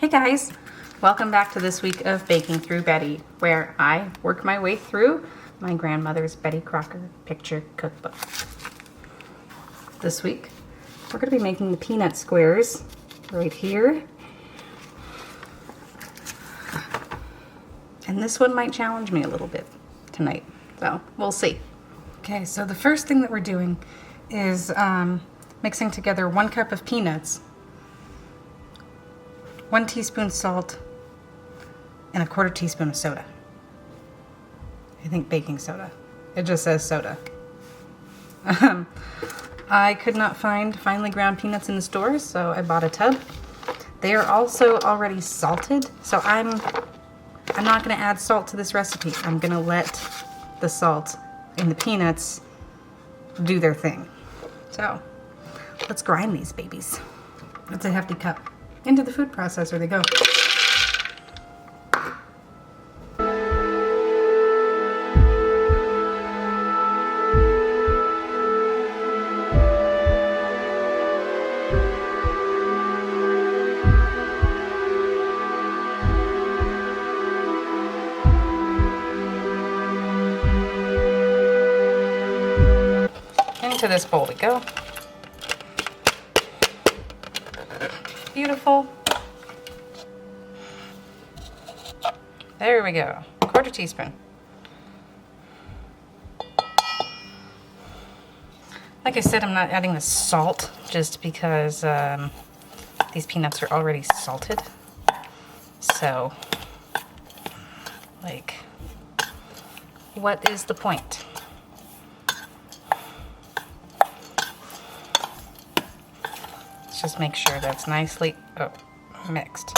Hey guys, welcome back to this week of Baking Through Betty, where I work my way through my grandmother's Betty Crocker picture cookbook. This week, we're going to be making the peanut squares right here. And this one might challenge me a little bit tonight, so we'll see. Okay, so the first thing that we're doing is mixing together 1 cup of peanuts, 1 teaspoon salt, and 1/4 teaspoon of soda. I think baking soda. It just says soda. I could not find finely ground peanuts in the stores, so I bought a tub. They are also already salted, so I'm not going to add salt to this recipe. I'm going to let the salt in the peanuts do their thing. So let's grind these babies. That's a hefty cup. Into the food processor they go. Into this bowl we go. Beautiful. There we go. 1/4 teaspoon. Like I said, I'm not adding the salt just because these peanuts are already salted. So, like, what is the point? Just make sure that's nicely mixed.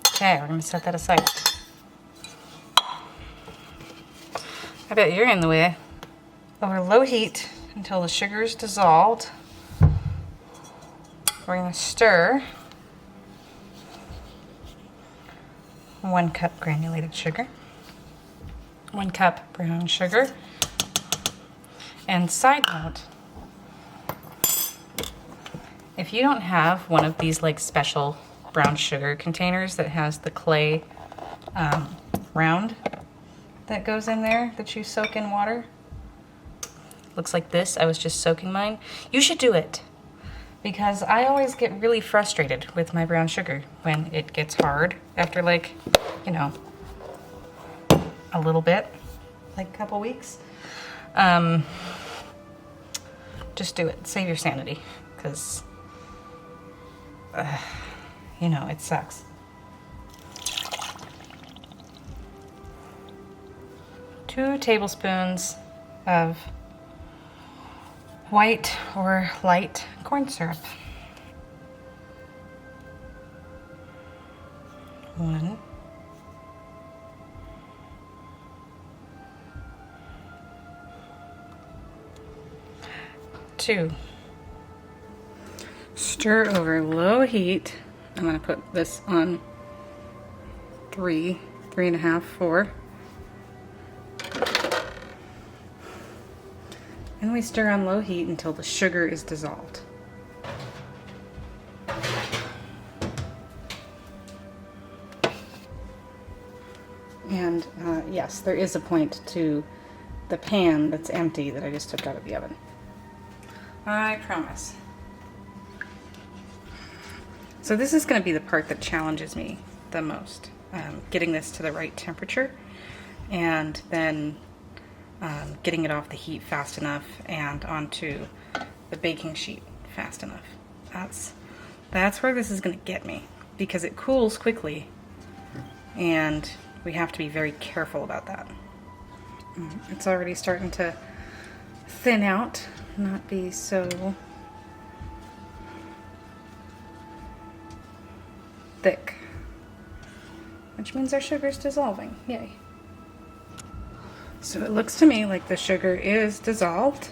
Okay, we're going to set that aside. I bet you're in the way. Over low heat until the sugar is dissolved. We're going to stir 1 cup granulated sugar, 1 cup brown sugar, and side note, if you don't have one of these like special brown sugar containers that has the clay round that goes in there that you soak in water, looks like this, I was just soaking mine, you should do it. Because I always get really frustrated with my brown sugar when it gets hard after, like, you know, a little bit, like a couple weeks. Just do it. Save your sanity, because, you know, it sucks. Two tablespoons of white or light corn syrup. 1. 2. Stir over low heat. I'm going to put this on 3, 3.5, 4. And we stir on low heat until the sugar is dissolved. And yes, there is a point to the pan that's empty that I just took out of the oven. I promise. So this is going to be the part that challenges me the most. Getting this to the right temperature and then getting it off the heat fast enough and onto the baking sheet fast enough. That's where this is going to get me, because it cools quickly and we have to be very careful about that. It's already starting to thin out, not be so thick, which means our sugar's dissolving. Yay. So it looks to me like the sugar is dissolved.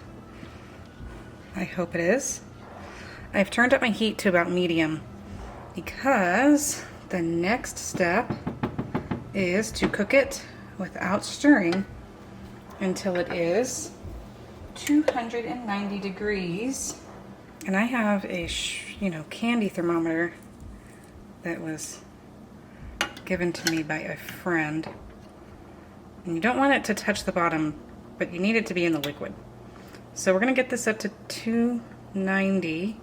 I hope it is. I've turned up my heat to about medium because the next step is to cook it without stirring until it is 290 degrees. And I have a, candy thermometer that was given to me by a friend. And you don't want it to touch the bottom, but you need it to be in the liquid. So we're gonna get this up to 290.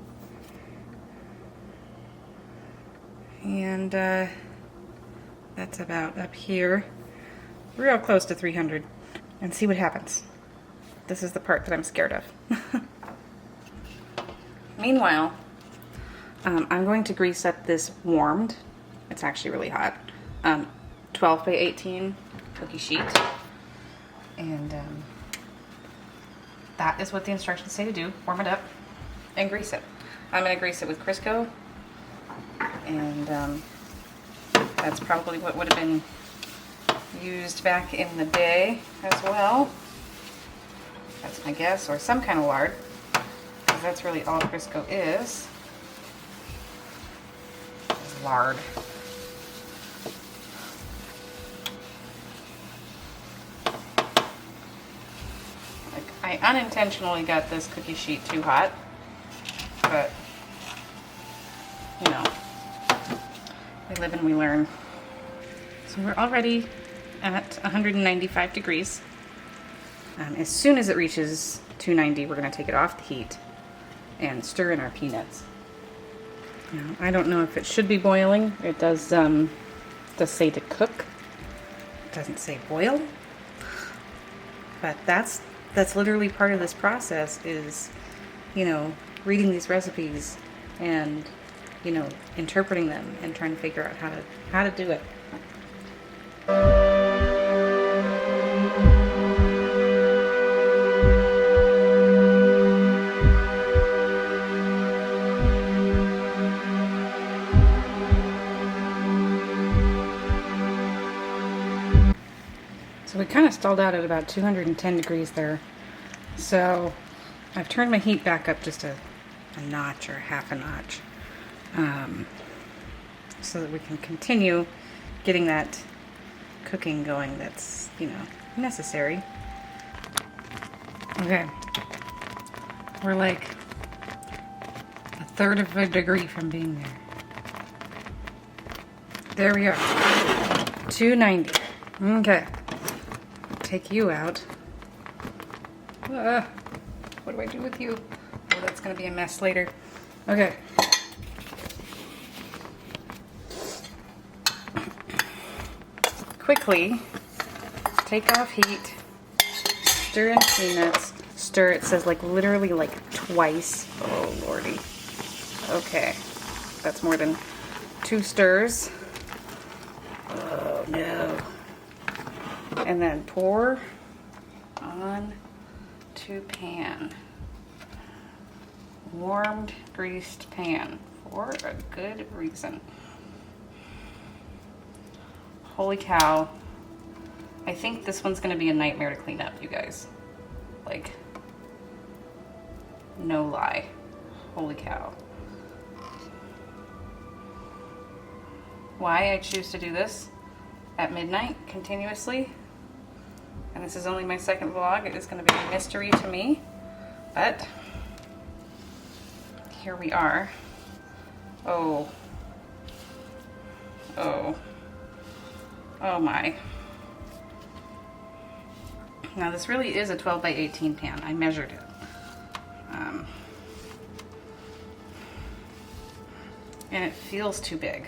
And that's about up here, real close to 300. And see what happens. This is the part that I'm scared of. Meanwhile, I'm going to grease up this warmed, it's actually really hot, 12 by 18 cookie sheet. And that is what the instructions say to do. Warm it up and grease it. I'm going to grease it with Crisco. And that's probably what would have been used back in the day as well. That's my guess, or some kind of lard, because that's really all Crisco is lard. Like, I unintentionally got this cookie sheet too hot, but you know, we live and we learn. So we're already at 195 degrees. As soon as it reaches 290, we're going to take it off the heat and stir in our peanuts. Now, I don't know if it should be boiling. It does say to cook. It doesn't say boil. But that's literally part of this process is, reading these recipes and, interpreting them and trying to figure out how to do it. So we kind of stalled out at about 210 degrees there. So I've turned my heat back up just a notch or half a notch, so that we can continue getting that cooking going that's, necessary. Okay. We're like a third of a degree from being there. There we are. 290. Okay. Take you out. What do I do with you? Oh, that's going to be a mess later. Okay. Quickly take off heat, stir in peanuts, stir, it says literally twice. Oh lordy. Okay, that's more than 2 stirs. Oh no. And then pour on to pan. Warmed, greased pan for a good reason. Holy cow. I think this one's gonna be a nightmare to clean up, you guys. No lie. Holy cow. Why I choose to do this at midnight continuously, and this is only my second vlog, it is gonna be a mystery to me, but here we are. Oh my. Now this really is a 12 by 18 pan. I measured it. And it feels too big.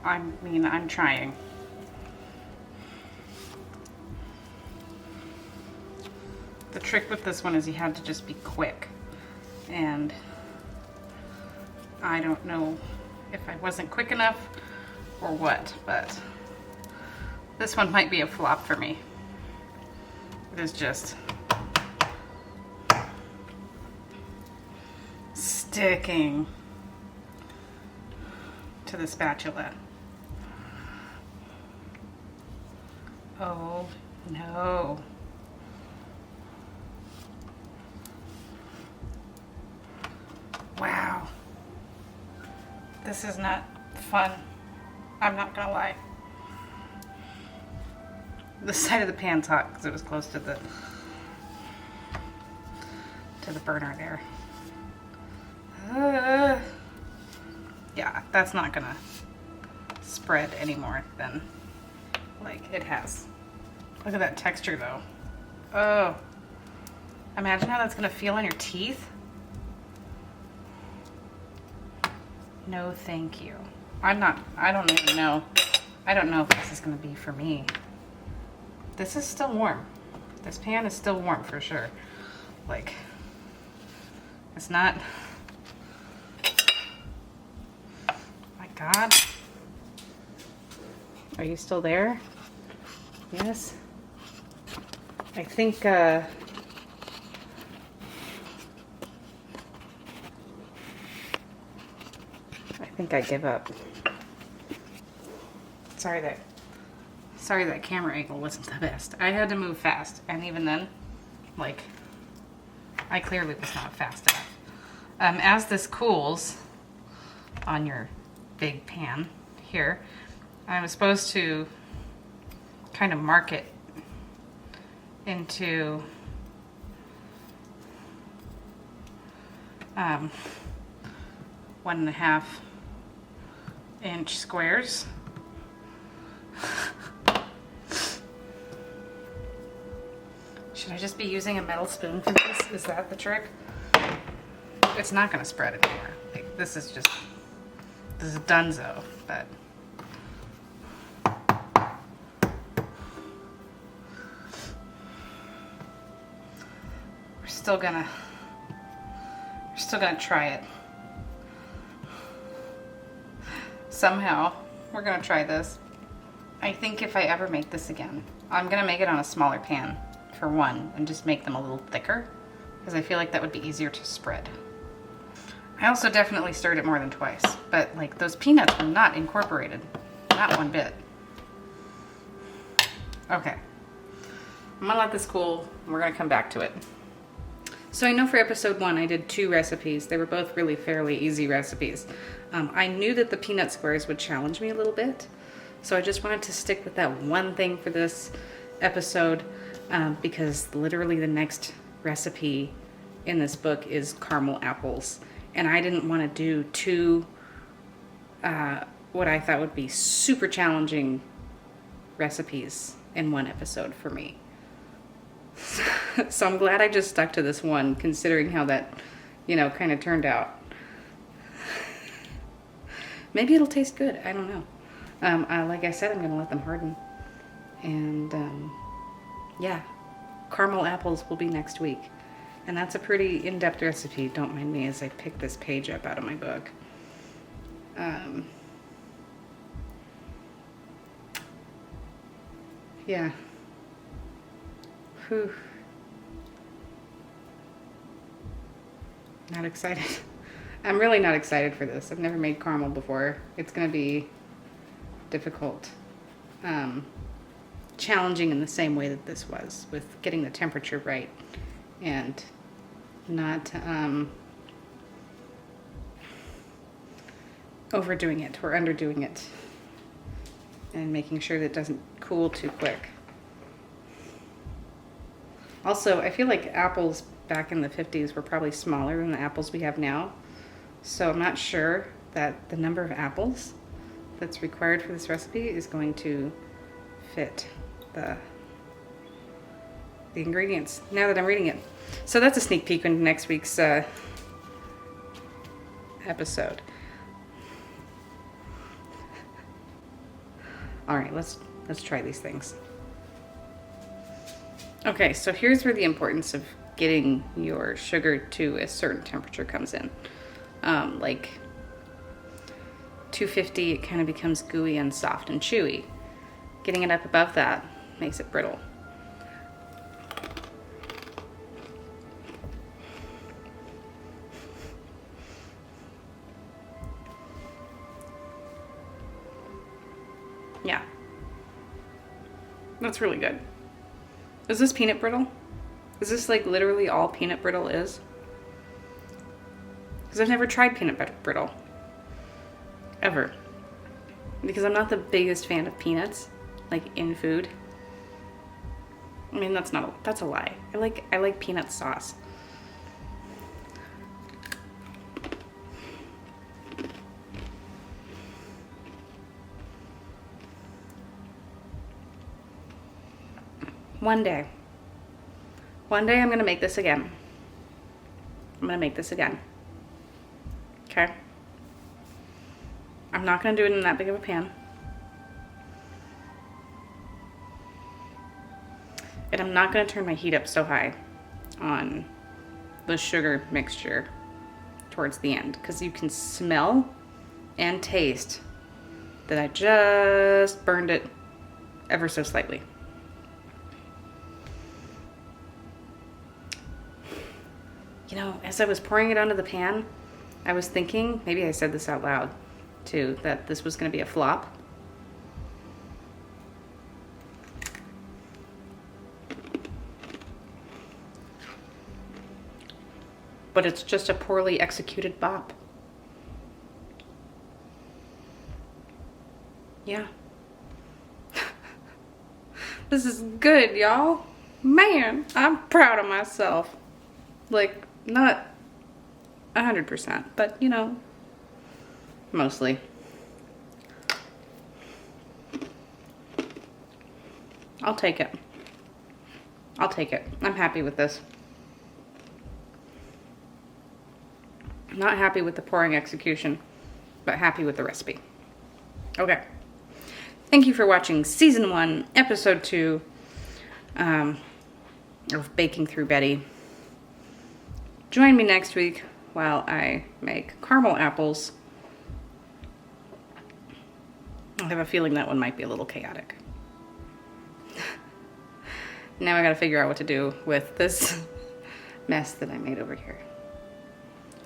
I'm trying. The trick with this one is you have to just be quick. And I don't know if I wasn't quick enough or what, but this one might be a flop for me. It is just sticking to the spatula. Oh no. Wow. This is not fun. I'm not gonna lie. The side of the pan's hot because it was close to the burner there. Yeah, that's not gonna spread anymore than like it has. Look at that texture though. Oh, imagine how that's gonna feel on your teeth. No, thank you. I don't even know. I don't know if this is gonna be for me. This is still warm. This pan is still warm for sure. Like, it's not. My God. Are you still there? Yes. I think, I give up. Sorry that camera angle wasn't the best. I had to move fast, and even then, like, I clearly was not fast enough. As this cools on your big pan here, I was supposed to kind of mark it into 1.5 inch squares. Should I just be using a metal spoon for this? Is that the trick? It's not gonna spread anymore. Like, this is donezo, but we're still gonna try it. Somehow, we're gonna try this. I think if I ever make this again, I'm gonna make it on a smaller pan for one and just make them a little thicker because I feel like that would be easier to spread. I also definitely stirred it more than twice, but like those peanuts were not incorporated, not one bit. Okay, I'm gonna let this cool and we're gonna come back to it. So I know for episode 1 I did 2 recipes. They were both really fairly easy recipes. I knew that the peanut squares would challenge me a little bit, so I just wanted to stick with that one thing for this episode because literally the next recipe in this book is caramel apples, and I didn't want to do 2 what I thought would be super challenging recipes in one episode for me. So I'm glad I just stuck to this one, considering how that, kind of turned out. Maybe it'll taste good. I don't know. Like I said, I'm going to let them harden. And, yeah, caramel apples will be next week. And that's a pretty in-depth recipe. Don't mind me as I pick this page up out of my book. Yeah. Whew. Not excited. I'm really not excited for this. I've never made caramel before. It's going to be difficult. Challenging in the same way that this was, with getting the temperature right and not overdoing it or underdoing it, and making sure that it doesn't cool too quick. Also, I feel like apples back in the 50s were probably smaller than the apples we have now. So I'm not sure that the number of apples that's required for this recipe is going to fit the ingredients now that I'm reading it. So that's a sneak peek into next week's episode. All right, let's try these things. Okay, so here's where the importance of getting your sugar to a certain temperature comes in. Like 250, it kind of becomes gooey and soft and chewy. Getting it up above that makes it brittle. Yeah, that's really good. Is this peanut brittle? Is this like literally all peanut brittle is? Because I've never tried peanut butter brittle. Ever. because I'm not the biggest fan of peanuts, like in food. I mean, that's a lie. I like peanut sauce. One day I'm gonna make this again. Okay? I'm not gonna do it in that big of a pan. And I'm not gonna turn my heat up so high on the sugar mixture towards the end, because you can smell and taste that I just burned it ever so slightly. You know, as I was pouring it onto the pan, I was thinking, maybe I said this out loud too, that this was gonna be a flop. But it's just a poorly executed bop. Yeah. This is good, y'all. Man, I'm proud of myself. Like, not 100%, but you know, mostly. I'll take it. I'm happy with this. Not happy with the pouring execution, but happy with the recipe. Okay. Thank you for watching Season 1, Episode 2 of Baking Through Betty. Join me next week while I make caramel apples. I have a feeling that one might be a little chaotic. Now I gotta figure out what to do with this mess that I made over here.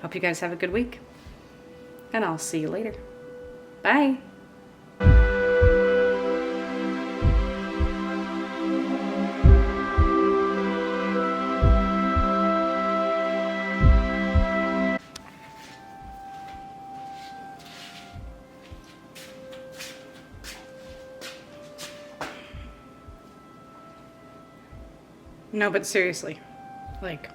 Hope you guys have a good week, and I'll see you later. Bye. No, but seriously, like,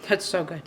that's so good.